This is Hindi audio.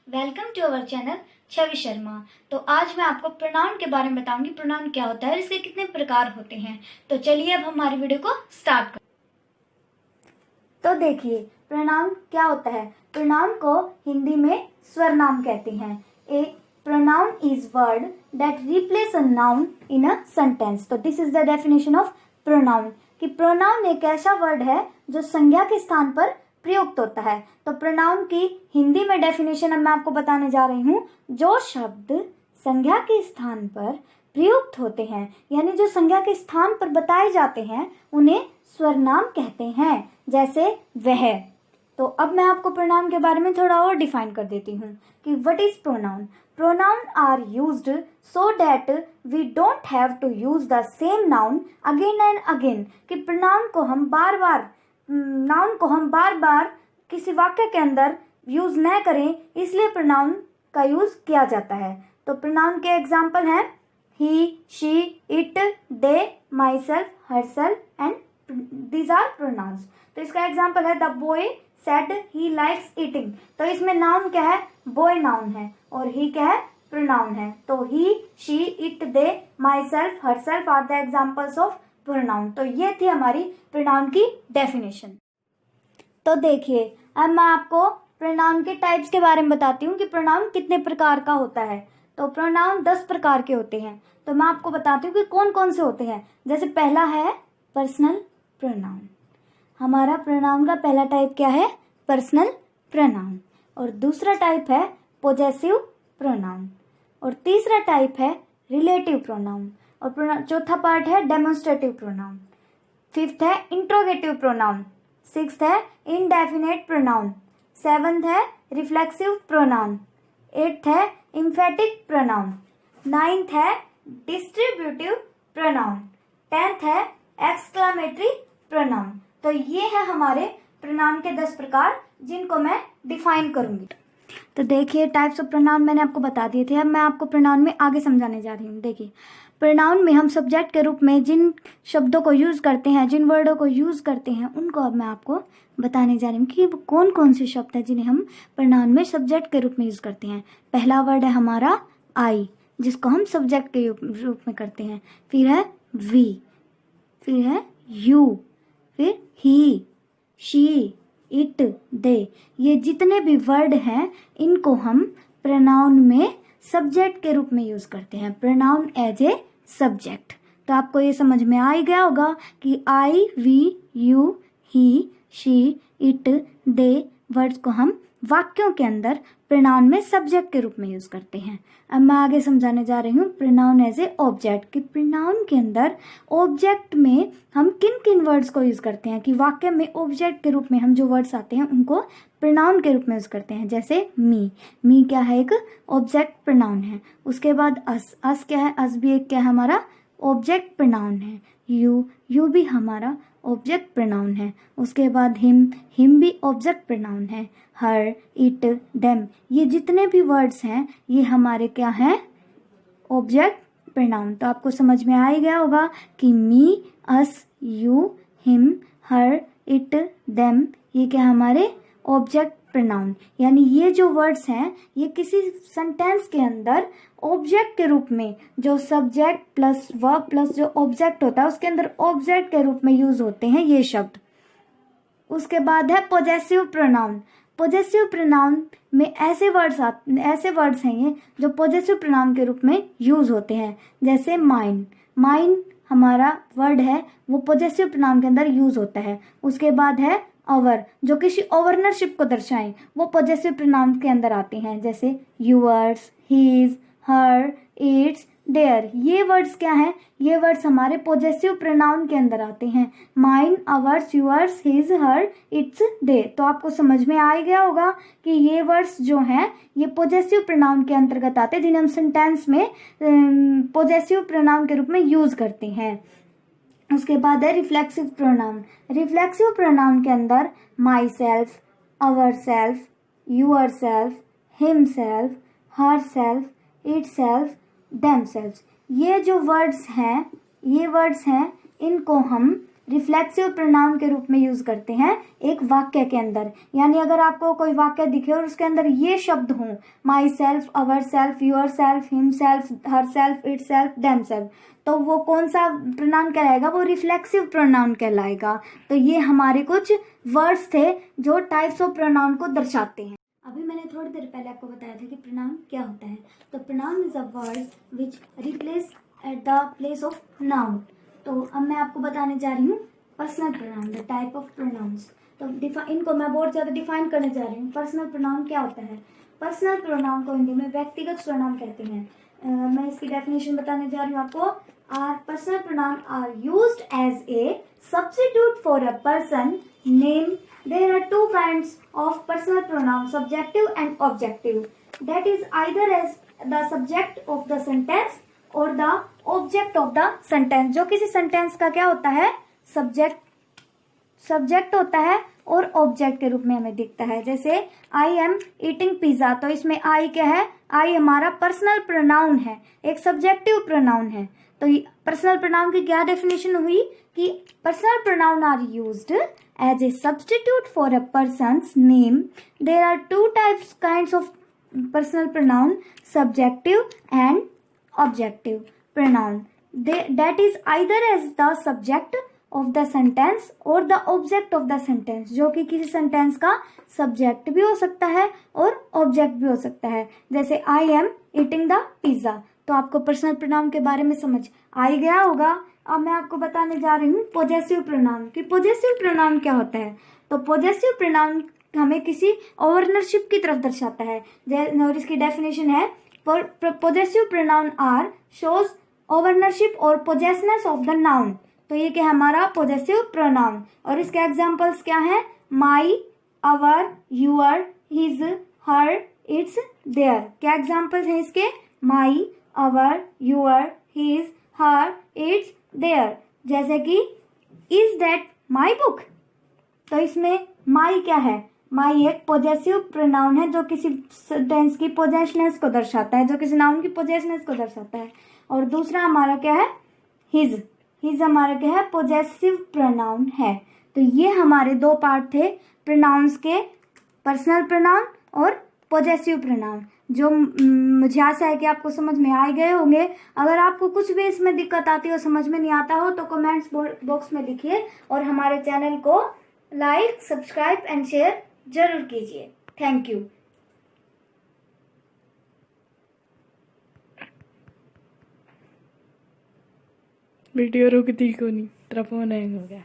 वेलकम टू अवर चैनल छवि शर्मा। तो आज मैं आपको प्रोनाउन के बारे में बताऊंगी। प्रोनाउन क्या होता है और इसके कितने प्रकार होते हैं। तो चलिए अब हमारी वीडियो को स्टार्ट करें। तो देखिए प्रोनाउन क्या होता है। प्रोनाउन को हिंदी में स्वरनाम कहते हैं। A pronoun is word that replace a noun in a sentence. तो this is the definition of pronoun कि प्रोनाउन एक ऐसा वर्ड है जो संज्ञा के स्थान पर प्रयुक्त होता है। तो प्रोनाउन की हिंदी में डेफिनेशन अब मैं आपको बताने जा रही हूँ। जो शब्द संज्ञा के स्थान पर प्रयुक्त होते हैं यानी जो संज्ञा के स्थान पर बताए जाते हैं उन्हें स्वरनाम कहते हैं। जैसे वह। तो अब मैं आपको प्रोनाउन के बारे में थोड़ा और डिफाइन कर देती हूँ कि what is pronoun. Pronoun are used so that we don't have to use the same noun again and again. कि प्रोनाउन को हम बार बार किसी वाक्य के अंदर यूज न करें, इसलिए प्रोनाउन का यूज किया जाता है। तो प्रोनाउन के एग्जाम्पल हैं he, she, it, they, myself, herself and these are pronouns. तो इसका एग्जाम्पल है the boy said he likes eating. तो इसमें नाउन क्या है, बॉय नाउन है और ही क्या है, प्रोनाउन है। तो he, she, it, they, myself, herself are the examples of pronoun. तो ये थी हमारी प्रोनाउन की डेफिनेशन। तो देखिए अब मैं आपको प्रोनाउन के टाइप्स के बारे में बताती हूँ कि प्रोनाउन कितने प्रकार का होता है। तो प्रोनाउन 10 प्रकार के होते हैं। तो मैं आपको बताती हूँ कि कौन कौन से होते हैं। जैसे पहला है पर्सनल प्रोनाउन। हमारा प्रोनाउन का पहला टाइप क्या है, पर्सनल प्रोनाउन। और दूसरा टाइप है पोजेसिव प्रोनाउन। और तीसरा टाइप है रिलेटिव प्रोनाउन। और चौथा पार्ट है डेमोन्स्ट्रेटिव प्रोनाउन। फिफ्थ है इंट्रोगेटिव प्रोनाउन। सिक्स्थ है इंडेफिनेट प्रोनाउन। सेवंथ है रिफ्लेक्सिव प्रोनाउन। एट्थ है इम्फेटिक प्रोनाउन। नाइन्थ है डिस्ट्रीब्यूटिव प्रोनाउन। 10th है एक्सक्लामेटरी प्रोनाउन। तो ये है हमारे प्रोनाउन के 10 प्रकार जिनको मैं डिफाइन करूंगी। तो देखिए टाइप्स ऑफ प्रोनाउन मैंने आपको बता दिए थे। अब मैं आपको प्रोनाउन में आगे समझाने जा रही हूँ। देखिए प्रोनाउन में हम सब्जेक्ट के रूप में जिन शब्दों को यूज करते हैं, जिन वर्डों को यूज करते हैं, उनको अब मैं आपको बताने जा रही हूँ कि कौन कौन से शब्द हैं जिन्हें हम प्रोनाउन में सब्जेक्ट के रूप में यूज करते हैं। पहला वर्ड है हमारा आई, जिसको हम सब्जेक्ट के रूप में करते हैं। फिर है वी, फिर है यू, फिर ही, शी, इट, दे। ये जितने भी वर्ड हैं इनको हम प्रोनाउन में सब्जेक्ट के रूप में यूज करते हैं। Pronoun as a subject. तो आपको ये समझ में आ ही गया होगा कि I, we, you, he, she, it, they words को हम वाक्यों के अंदर प्रोनाउन में सब्जेक्ट के रूप में यूज करते हैं। अब मैं आगे समझाने जा रही हूँ प्रोनाउन एज ए ऑब्जेक्ट। कि प्रोनाउन के अंदर ऑब्जेक्ट में हम किन किन वर्ड्स को यूज करते हैं। कि वाक्य में ऑब्जेक्ट के रूप में हम जो वर्ड्स आते हैं उनको प्रोनाउन के रूप में यूज करते हैं। जैसे मी क्या है, एक ऑब्जेक्ट प्रोनाउन है। उसके बाद अस क्या है, अस भी एक क्या है, हमारा ऑब्जेक्ट प्रोनाउन है। यू भी हमारा ऑब्जेक्ट प्रोनाउन है। उसके बाद हिम भी ऑब्जेक्ट प्रोनाउन है। हर, इट, देम, ये जितने भी वर्ड्स हैं ये हमारे क्या हैं, ऑब्जेक्ट प्रोनाउन। तो आपको समझ में आ ही गया होगा कि me, us, you, him, her, it, them ये क्या हमारे ऑब्जेक्ट प्रोनाउन। यानी ये जो वर्ड्स हैं ये किसी सेंटेंस के अंदर ऑब्जेक्ट के रूप में, जो सब्जेक्ट प्लस वर्ब प्लस जो ऑब्जेक्ट होता है उसके अंदर ऑब्जेक्ट के रूप में यूज होते हैं ये शब्द। उसके बाद है पोजेसिव प्रोनाउन। पोजेसिव प्रोनाउन में ऐसे वर्ड्स हैं ये जो पोजेसिव प्रोनाउन के रूप में यूज होते हैं। जैसे माइन हमारा वर्ड है वो पोजेसिव प्रोनाउन के अंदर यूज होता है। उसके बाद है अवर, जो किसी ओनरशिप को दर्शाएं वो पोजेसिव प्रोनाउन के अंदर आते हैं। जैसे yours, his, her, its, their. ये वर्ड्स क्या हैं, ये वर्ड्स हमारे पोजेसिव प्रोनाउन के अंदर आते हैं। Mine, ours, yours, his, her, its, they. तो आपको समझ में आ ही गया होगा कि ये वर्ड्स जो हैं ये पोजेसिव प्रोनाउन के अंतर्गत आते हैं जिन्हें हम सेंटेंस में पोजेसिव प्रोनाउन के रूप में यूज करते हैं। उसके बाद है रिफ्लेक्सिव प्रोनाउन। रिफ्लेक्सिव प्रोनाउन के अंदर my self, our self, your self, him self, her self, it self, them self, ये जो वर्ड्स हैं ये वर्ड्स हैं इनको हम रिफ्लेक्सिव प्रोनाउन के रूप में यूज करते हैं एक वाक्य के अंदर। यानी अगर आपको कोई वाक्य दिखे और उसके अंदर ये शब्द हों, my self, our self, your self, him self, her self, it self, them self, तो वो कौन सा प्रोनाउन कहलाएगा? वो रिफ्लेक्सिव प्रोनाउन कहलाएगा। तो ये हमारे कुछ वर्ड्स थे जो टाइप्स ऑफ प्रोनाउन को दर्शाते हैं। अभी मैंने थोड़ी देर पहले आपको बताया था कि प्रोनाउन क्या होता है। तो pronoun is a word which replace at the place of noun. तो अब मैं आपको बताने जा रही हूँ personal pronoun, the type of pronouns. तो इनको मैं बहुत ज़्यादा डिफाइन करने जा रही हूँ। पर्सनल प्रोनाउन क्या होता है? पर्सनल प्रोनाउन को हिंदी में व्यक्तिगत प्रोनाउन कहते हैं। मैं इसकी डेफिनेशन बताने जा रही हूँ आपको। Are personal pronoun are used as a substitute for a person name. There are two kinds of personal pronouns, subjective and objective. That is either as the subject of the sentence or the object of the sentence. जो किसी sentence का क्या होता है? सब्जेक्ट होता है और ऑब्जेक्ट के रूप में हमें दिखता है। जैसे आई एम ईटिंग पिज्जा, तो इसमें आई क्या है? आई हमारा पर्सनल प्रोनाउन है, एक सब्जेक्टिव प्रोनाउन है। तो पर्सनल प्रोनाउन की क्या डेफिनेशन हुई कि personal pronoun are used as a substitute for a person's name. There are two types kinds of personal pronoun, subjective and objective pronoun. That is either as the subject of the sentence और the object of the sentence, जो कि किसी सेंटेंस का सब्जेक्ट भी हो सकता है और ऑब्जेक्ट भी हो सकता है। जैसे I am eating the pizza, तो आपको पर्सनल प्रोनाउन के बारे में समझ आ ही गया होगा। अब मैं आपको बताने जा रही हूँ पॉजेसिव प्रोनाउन कि पॉजेसिव प्रोनाउन क्या होता है। तो पॉजेसिव प्रोनाउन हमें किसी ओनरशिप की तरफ दर्शाता है। और इसकी डेफिनेशन है, possessive pronoun are shows ownership और पोजेसनेस ऑफ द नाउन। तो ये क्या है? हमारा पॉजेसिव प्रोनाउन। और इसके एग्जाम्पल्स क्या हैं? My, our, your, his, her, its, their. क्या एग्जाम्पल्स हैं इसके? My, our, your, his, her, its, their. जैसे कि इज दैट माई बुक, तो इसमें माई क्या है? माई एक पॉजेसिव प्रोनाउन है जो किसी सेंटेंस की पोजेसनेस को दर्शाता है, जो किसी नाउन की पोजेसनेस को दर्शाता है। और दूसरा हमारा क्या है? हिज। हिज हमारा क्या है? पॉजेसिव प्रोनाउन है। तो ये हमारे दो पार्ट थे प्रोनाउंस के, पर्सनल प्रोनाउन और पॉजेसिव प्रोनाउन, जो मुझे आशा है कि आपको समझ में आ गए होंगे। अगर आपको कुछ भी इसमें दिक्कत आती हो, समझ में नहीं आता हो, तो कमेंट्स बॉक्स में लिखिए और हमारे चैनल को लाइक, सब्सक्राइब एंड शेयर जरूर कीजिए। Thank you. वीडियो रुकती क्यों नहीं? तेरा फोन हैंग हो गया।